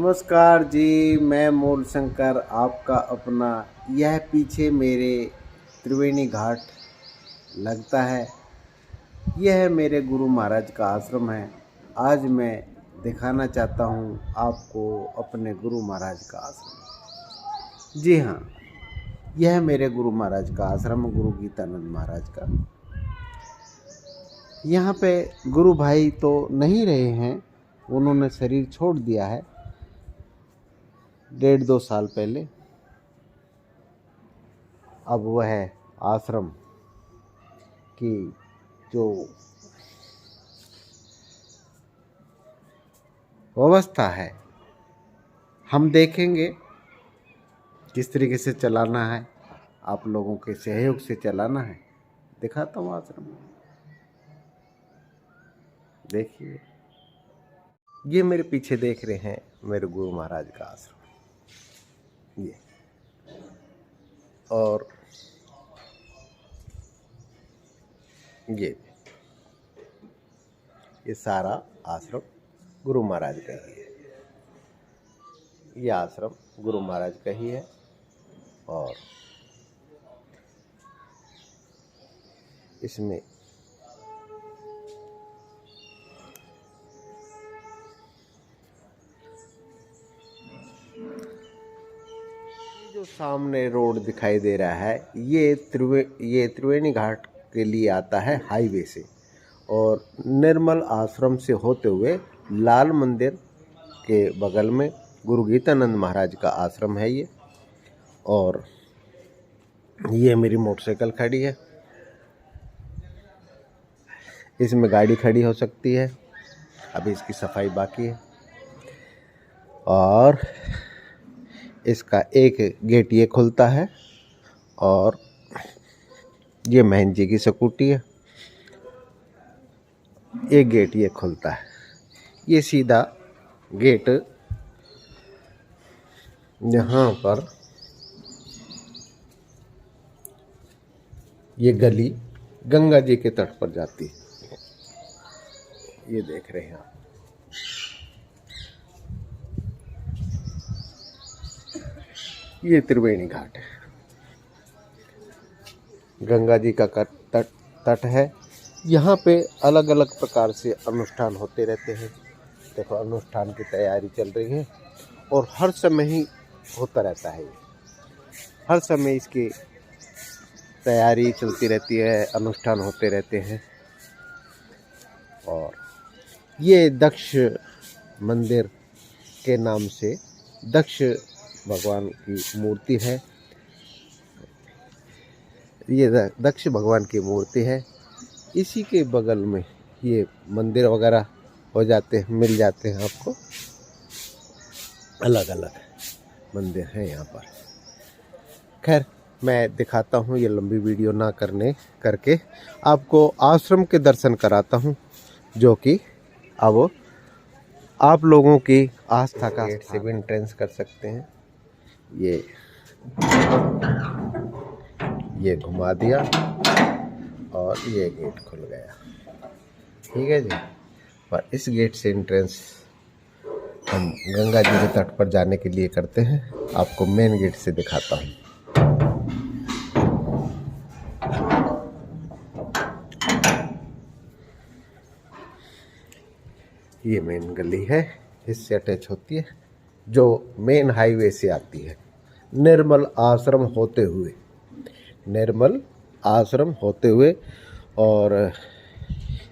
नमस्कार जी, मैं मूल शंकर आपका अपना। यह पीछे मेरे त्रिवेणी घाट लगता है। यह मेरे गुरु महाराज का आश्रम है। आज मैं दिखाना चाहता हूँ आपको अपने गुरु महाराज का आश्रम। जी हाँ, यह मेरे गुरु महाराज का आश्रम, गुरु गीतानंद महाराज का। यहाँ पे गुरु भाई तो नहीं रहे हैं, उन्होंने शरीर छोड़ दिया है 1.5-2 साल पहले। अब वह आश्रम की जो व्यवस्था है हम देखेंगे किस तरीके से चलाना है, आप लोगों के सहयोग से चलाना है। दिखाता हूँ आश्रम, देखिए। ये मेरे पीछे देख रहे हैं मेरे गुरु महाराज का आश्रम, ये। और ये सारा आश्रम गुरु महाराज का ही है। ये आश्रम गुरु महाराज का ही है। और इसमें जो सामने रोड दिखाई दे रहा है, ये त्रिवेणी घाट के लिए आता है हाईवे से, और निर्मल आश्रम से होते हुए लाल मंदिर के बगल में गुरु गीतानंद महाराज का आश्रम है ये। और ये मेरी मोटरसाइकिल खड़ी है, इसमें गाड़ी खड़ी हो सकती है, अभी इसकी सफाई बाकी है। और इसका एक गेट ये खुलता है, और ये महन जी की स्कूटी है, एक गेट ये खुलता है। ये सीधा गेट यहाँ पर, ये गली गंगा जी के तट पर जाती है। ये देख रहे हैं आप, ये त्रिवेणी घाट है, गंगा जी का तट है। यहाँ पे अलग अलग प्रकार से अनुष्ठान होते रहते हैं। देखो, अनुष्ठान की तैयारी चल रही है, और हर समय ही होता रहता है। हर समय इसकी तैयारी चलती रहती है, अनुष्ठान होते रहते हैं। और ये दक्ष मंदिर के नाम से दक्ष भगवान की मूर्ति है। ये दक्ष भगवान की मूर्ति है। इसी के बगल में ये मंदिर वगैरह हो जाते हैं, मिल जाते हैं आपको। अलग अलग मंदिर हैं यहाँ पर। खैर, मैं दिखाता हूँ, ये लंबी वीडियो ना करके आपको आश्रम के दर्शन कराता हूँ, जो कि अब आप लोगों की आस्था का गेट से भी एंट्रेंस कर सकते हैं। ये घुमा दिया और ये गेट खुल गया, ठीक है जी। पर इस गेट से एंट्रेंस हम गंगा जी के तट पर जाने के लिए करते हैं। आपको मेन गेट से दिखाता हूँ। ये मेन गली है, इससे अटैच होती है, जो मेन हाईवे से आती है, निर्मल आश्रम होते हुए। और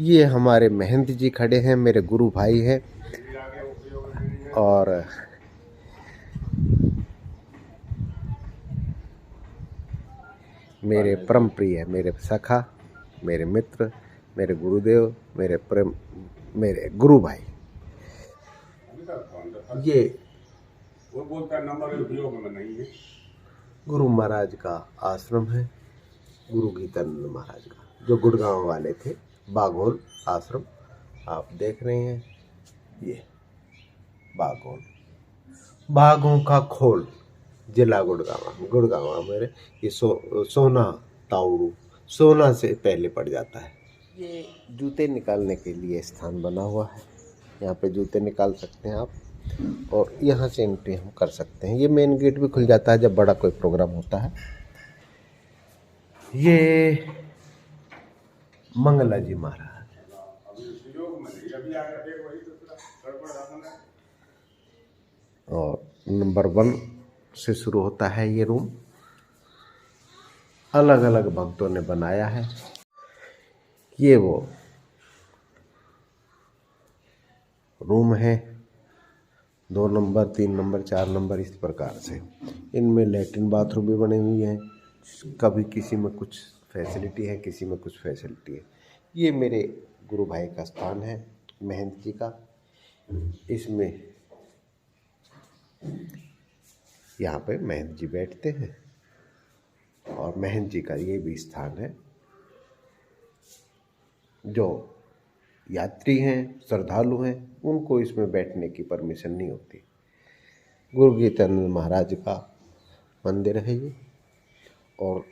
ये हमारे महंत जी खड़े हैं, मेरे गुरु भाई हैं। और मेरे परम प्रिय, मेरे सखा, मेरे मित्र, मेरे गुरुदेव, मेरे गुरु भाई। ये गुरु महाराज का आश्रम है, गुरु गीतानंद महाराज का, जो गुड़गांव वाले थे। बाघोल आश्रम आप देख रहे हैं, ये बाघों का खोल, जिला गुड़गांव मेरे। ये सोना ताउरू, सोना से पहले पड़ जाता है। ये जूते निकालने के लिए स्थान बना हुआ है, यहाँ पे जूते निकाल सकते हैं आप। और यहाँ से एंट्री हम कर सकते हैं। ये मेन गेट भी खुल जाता है जब बड़ा कोई प्रोग्राम होता है। ये मंगला जी महाराज, और नंबर 1 से शुरू होता है ये रूम। अलग अलग भक्तों ने बनाया है। ये वो रूम है, 2 नंबर, 3 नंबर, 4 नंबर, इस प्रकार से। इनमें लैट्रिन बाथरूम भी बने हुए हैं। कभी किसी में कुछ फैसिलिटी है, किसी में कुछ फैसिलिटी है। ये मेरे गुरु भाई का स्थान है, महंत जी का। इसमें यहाँ पे महंत जी बैठते हैं और महंत जी का ये भी स्थान है। जो यात्री हैं, श्रद्धालु हैं, उनको इसमें बैठने की परमिशन नहीं होती। गुरु गीतानंद महाराज का मंदिर है ये, और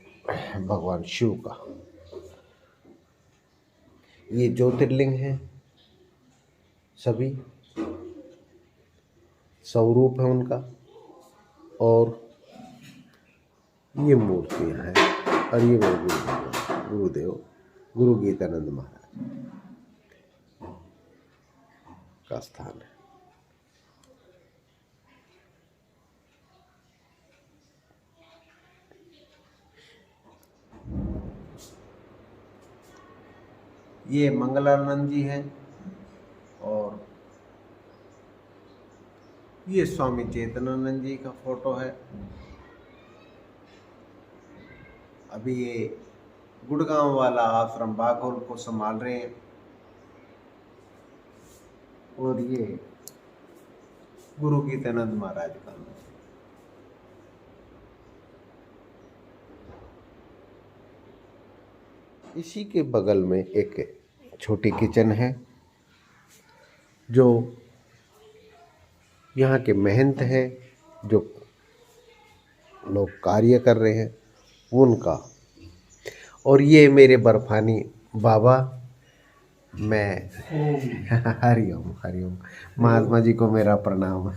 भगवान शिव का। ये ज्योतिर्लिंग हैं, सभी स्वरूप है उनका। और ये मूर्तियाँ हैं, और ये मेरे गुरुदेव गुरु गीतानंद महाराज का स्थान है। ये मंगलानंद जी हैं, और ये स्वामी चेतनानंद जी का फोटो है। अभी ये गुड़गांव वाला आश्रम बाघोल को संभाल रहे हैं। और ये गुरु गीतानंद महाराज का। इसी के बगल में एक छोटी किचन है। जो यहाँ के महंत हैं, जो लोग कार्य कर रहे हैं, उनका। और ये मेरे बर्फानी बाबा, मैं हरिओम हरिओम, महात्मा जी को मेरा प्रणाम।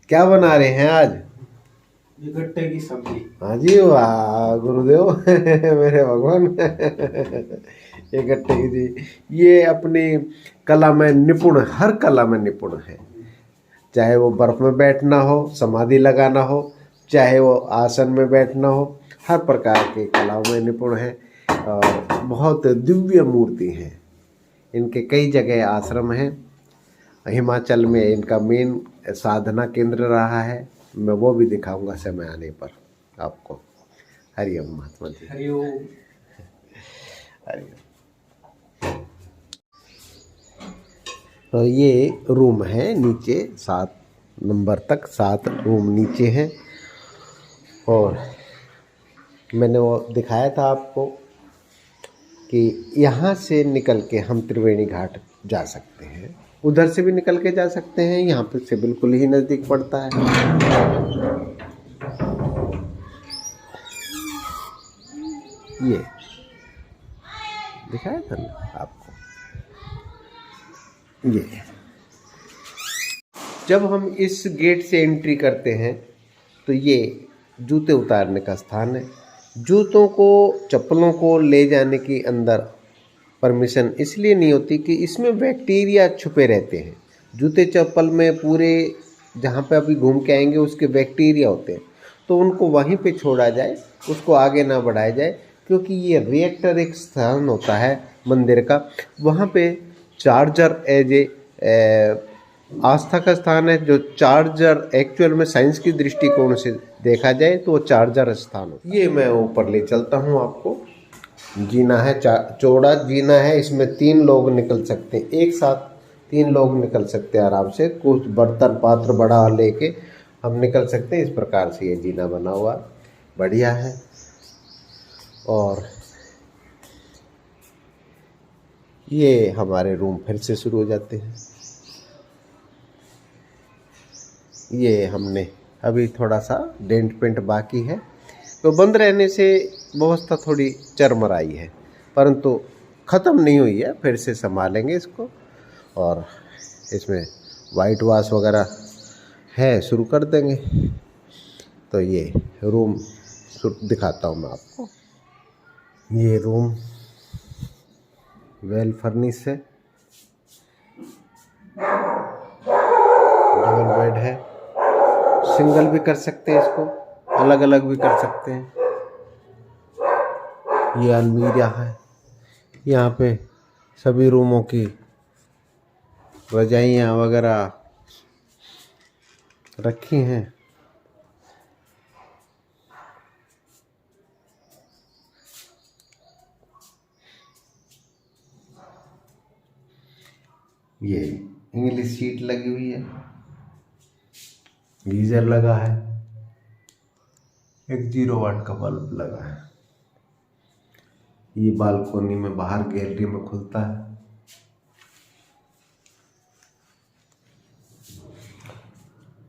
क्या बना रहे हैं आज? ये गट्टे की सब्जी। हाँ जी, वाह गुरुदेव, मेरे भगवान। ये गट्टे की जी, ये अपनी कला में निपुण, हर कला में निपुण है। चाहे वो बर्फ में बैठना हो, समाधि लगाना हो, चाहे वो आसन में बैठना हो, हर प्रकार की कलाओं में निपुण है। और बहुत दिव्य मूर्ति हैं। इनके कई जगह आश्रम हैं। हिमाचल में इनका मेन साधना केंद्र रहा है। मैं वो भी दिखाऊंगा समय आने पर आपको। हरिओम महात्मा जी। हरिओम हरिओम। तो ये रूम है नीचे, 7 नंबर तक 7 रूम नीचे हैं। और मैंने वो दिखाया था आपको कि यहाँ से निकल के हम त्रिवेणी घाट जा सकते हैं। उधर से भी निकल के जा सकते हैं, यहाँ पे से बिल्कुल ही नज़दीक पड़ता है। ये दिखाया था ना आपको। ये जब हम इस गेट से एंट्री करते हैं तो ये जूते उतारने का स्थान है। जूतों को, चप्पलों को ले जाने की अंदर परमिशन इसलिए नहीं होती कि इसमें बैक्टीरिया छुपे रहते हैं। जूते चप्पल में पूरे जहाँ पे अभी घूम के आएंगे उसके बैक्टीरिया होते हैं, तो उनको वहीं पे छोड़ा जाए, उसको आगे ना बढ़ाया जाए। क्योंकि ये रिएक्टर एक स्थान होता है मंदिर का, वहाँ पे चार्जर एज ए आस्था का स्थान है। जो चार्जर एक्चुअल में साइंस की दृष्टिकोण से देखा जाए तो वो चार्जर स्थान है। ये मैं ऊपर ले चलता हूँ आपको। जीना है, चौड़ा जीना है। इसमें 3 लोग निकल सकते हैं, एक साथ 3 लोग निकल सकते हैं आराम से। कुछ बर्तन पात्र बड़ा लेके हम निकल सकते हैं। इस प्रकार से ये जीना बना हुआ बढ़िया है। और ये हमारे रूम फिर से शुरू हो जाते हैं। ये हमने अभी थोड़ा सा डेंट पेंट बाकी है, तो बंद रहने से व्यवस्था थोड़ी चरमराई है, परंतु ख़त्म नहीं हुई है। फिर से संभालेंगे इसको। और इसमें वाइट वॉश वगैरह है, शुरू कर देंगे। तो ये रूम दिखाता हूँ मैं आपको। ये रूम वेल फर्निश है, डबल बेड है, सिंगल भी कर सकते हैं इसको, अलग अलग भी कर सकते हैं। ये अलमीरा है, यहाँ पे सभी रूमों की रजाइयाँ वगैरह रखी हैं। ये इंग्लिश सीट लगी हुई है, गीजर लगा है, एक 0 वाट का बल्ब लगा है। ये बालकोनी में बाहर गैलरी में खुलता है।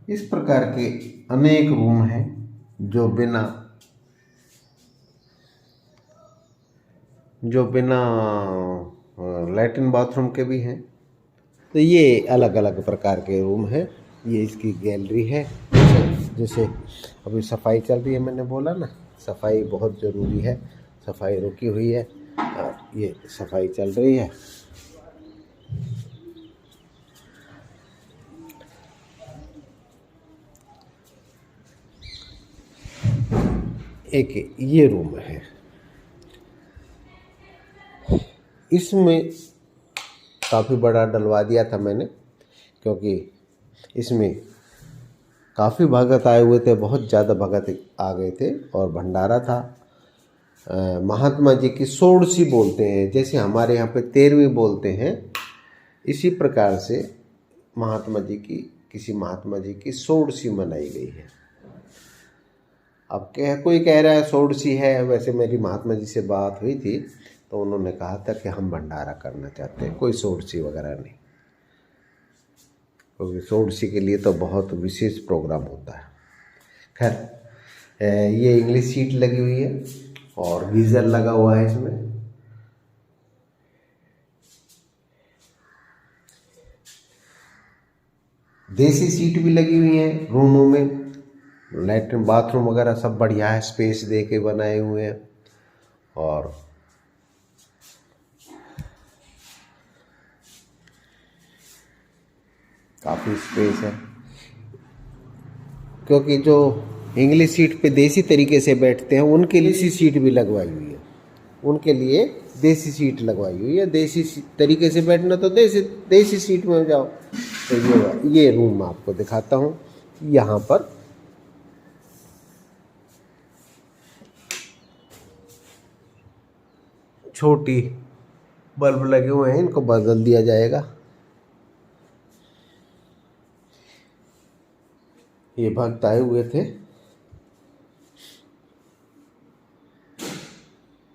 इस प्रकार के अनेक रूम हैं जो बिना लैट्रिन बाथरूम के भी हैं। तो ये अलग अलग प्रकार के रूम हैं। ये इसकी गैलरी है। जैसे अभी सफाई चल रही है, मैंने बोला ना, सफाई बहुत ज़रूरी है। सफाई रुकी हुई है और ये सफाई चल रही है। एक ये रूम है, इसमें काफ़ी बड़ा डलवा दिया था मैंने, क्योंकि इसमें काफ़ी भगत आए हुए थे, बहुत ज़्यादा भगत आ गए थे और भंडारा था। महात्मा जी की षोडशी बोलते हैं, जैसे हमारे यहाँ पे 13वीं बोलते हैं, इसी प्रकार से किसी महात्मा जी की षोडशी मनाई गई है। अब कोई कह रहा है षोडशी है, वैसे मेरी महात्मा जी से बात हुई थी तो उन्होंने कहा था कि हम भंडारा करना चाहते हैं, कोई षोडशी वगैरह नहीं, क्योंकि षोडशी के लिए तो बहुत विशेष प्रोग्राम होता है। खैर, ये इंग्लिश सीट लगी हुई है और गीज़र लगा हुआ है इसमें। देसी सीट भी लगी हुई है रूमों में। लैट्रिन बाथरूम वगैरह सब बढ़िया है, स्पेस दे के बनाए हुए हैं और काफ़ी स्पेस है। क्योंकि जो इंग्लिश सीट पे देसी तरीके से बैठते हैं उनके लिए देसी सीट भी लगवाई हुई है, उनके लिए देसी सीट लगवाई हुई है। देसी तरीके से बैठना तो देसी सीट में जाओ। तो ये रूम मैं आपको दिखाता हूँ। यहाँ पर छोटी बल्ब लगे हुए हैं, इनको बदल दिया जाएगा। ये भक्त आए हुए थे,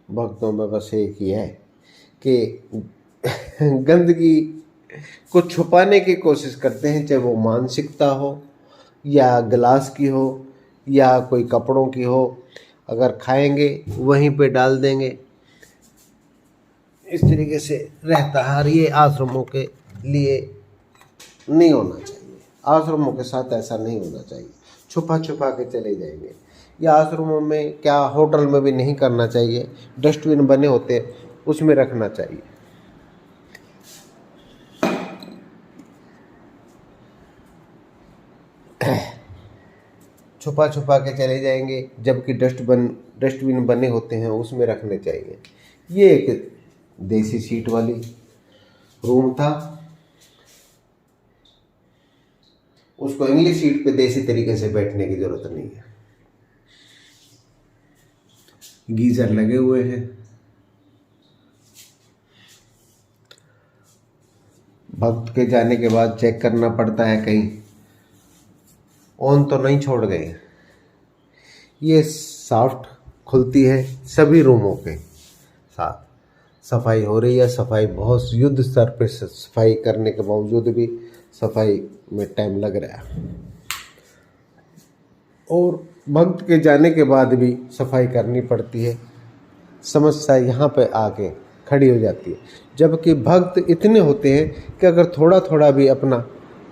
भक्तों में बस एक ही है कि गंदगी को छुपाने की कोशिश करते हैं, चाहे वो मानसिकता हो या गिलास की हो या कोई कपड़ों की हो। अगर खाएंगे वहीं पे डाल देंगे, इस तरीके से रहता है। और ये आश्रमों के लिए नहीं होना चाहिए, आश्रमों के साथ ऐसा नहीं होना चाहिए। छुपा छुपा के चले जाएंगे। या आश्रमों में क्या, होटल में भी नहीं करना चाहिए। डस्टबिन बने होते उसमें रखना चाहिए। छुपा छुपा के चले जाएंगे, जबकि डस्टबिन बने होते हैं उसमें रखने चाहिए। ये एक देसी सीट वाली रूम था, उसको इंग्लिश सीट पे देसी तरीके से बैठने की जरूरत नहीं है। गीजर लगे हुए हैं। भक्त के जाने के बाद चेक करना पड़ता है कहीं ऑन तो नहीं छोड़ गए। ये सॉफ्ट खुलती है सभी रूमों के साथ। सफाई हो रही है, सफाई बहुत युद्ध स्तर पे सफाई करने के बावजूद भी सफाई में टाइम लग रहा है और भक्त के जाने के बाद भी सफाई करनी पड़ती है। समस्या यहाँ पे आके खड़ी हो जाती है। जबकि भक्त इतने होते हैं कि अगर थोड़ा थोड़ा भी अपना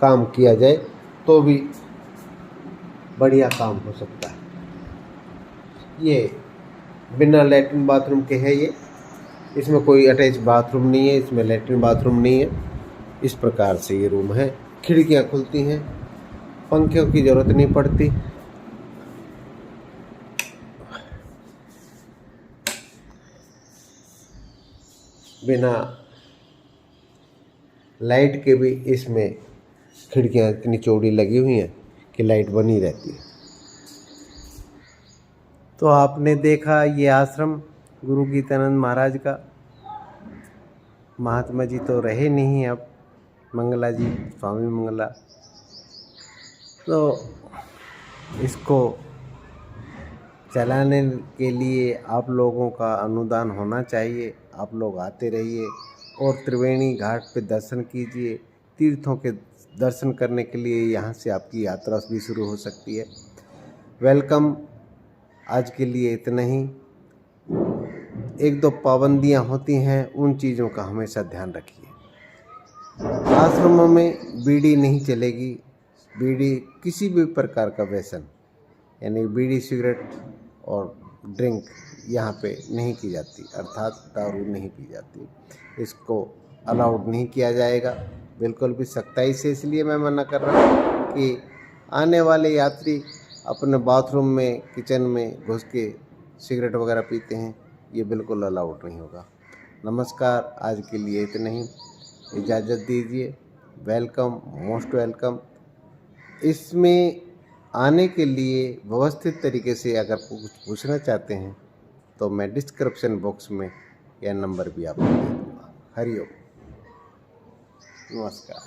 काम किया जाए तो भी बढ़िया काम हो सकता है। ये बिना लैट्रिन बाथरूम के है ये, इसमें कोई अटैच बाथरूम नहीं है, इसमें लैट्रिन बाथरूम नहीं है। इस प्रकार से ये रूम है। खिड़कियाँ खुलती हैं, पंखों की ज़रूरत नहीं पड़ती। बिना लाइट के भी इसमें खिड़कियाँ इतनी चौड़ी लगी हुई हैं कि लाइट बनी रहती है। तो आपने देखा ये आश्रम गुरु गीतानंद महाराज का। महात्मा जी तो रहे नहीं अब, मंगला जी, स्वामी मंगला। तो इसको चलाने के लिए आप लोगों का अनुदान होना चाहिए। आप लोग आते रहिए और त्रिवेणी घाट पे दर्शन कीजिए। तीर्थों के दर्शन करने के लिए यहाँ से आपकी यात्रा भी शुरू हो सकती है। वेलकम। आज के लिए इतना ही। एक दो पाबंदियाँ होती हैं, उन चीज़ों का हमेशा ध्यान रखिए। आश्रमों में बीड़ी नहीं चलेगी। बीड़ी किसी भी प्रकार का व्यसन यानी बीड़ी, सिगरेट और ड्रिंक यहाँ पे नहीं की जाती, अर्थात दारू नहीं पी जाती। इसको अलाउड नहीं किया जाएगा बिल्कुल भी सख्ताई से। इसलिए मैं मना कर रहा हूँ कि आने वाले यात्री अपने बाथरूम में, किचन में घुस के सिगरेट वगैरह पीते हैं, ये बिल्कुल अलाउड नहीं होगा। नमस्कार, आज के लिए इतना ही। इजाज़त दीजिए। Welcome, most welcome. इसमें आने के लिए व्यवस्थित तरीके से अगर कुछ पूछना चाहते हैं तो मैं डिस्क्रिप्शन बॉक्स में यह नंबर भी आपको दे दूँगा। हरिओम। नमस्कार।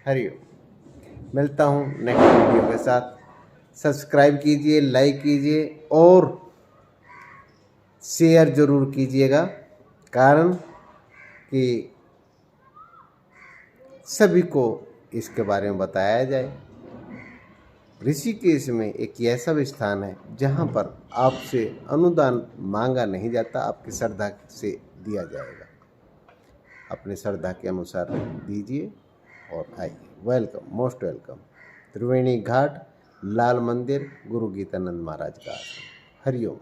हरिओम। मिलता हूँ नेक्स्ट वीडियो के साथ। सब्सक्राइब कीजिए, लाइक कीजिए और शेयर ज़रूर कीजिएगा, कारण कि सभी को इसके बारे में बताया जाए। ऋषिकेश में एक ऐसा भी स्थान है जहाँ पर आपसे अनुदान मांगा नहीं जाता, आपकी श्रद्धा से दिया जाएगा। अपने श्रद्धा के अनुसार दीजिए और आइए। Welcome, most welcome. Triveni Ghat, Lal Mandir, Guru Geetanand महाराज का आश्रम। हरिओम।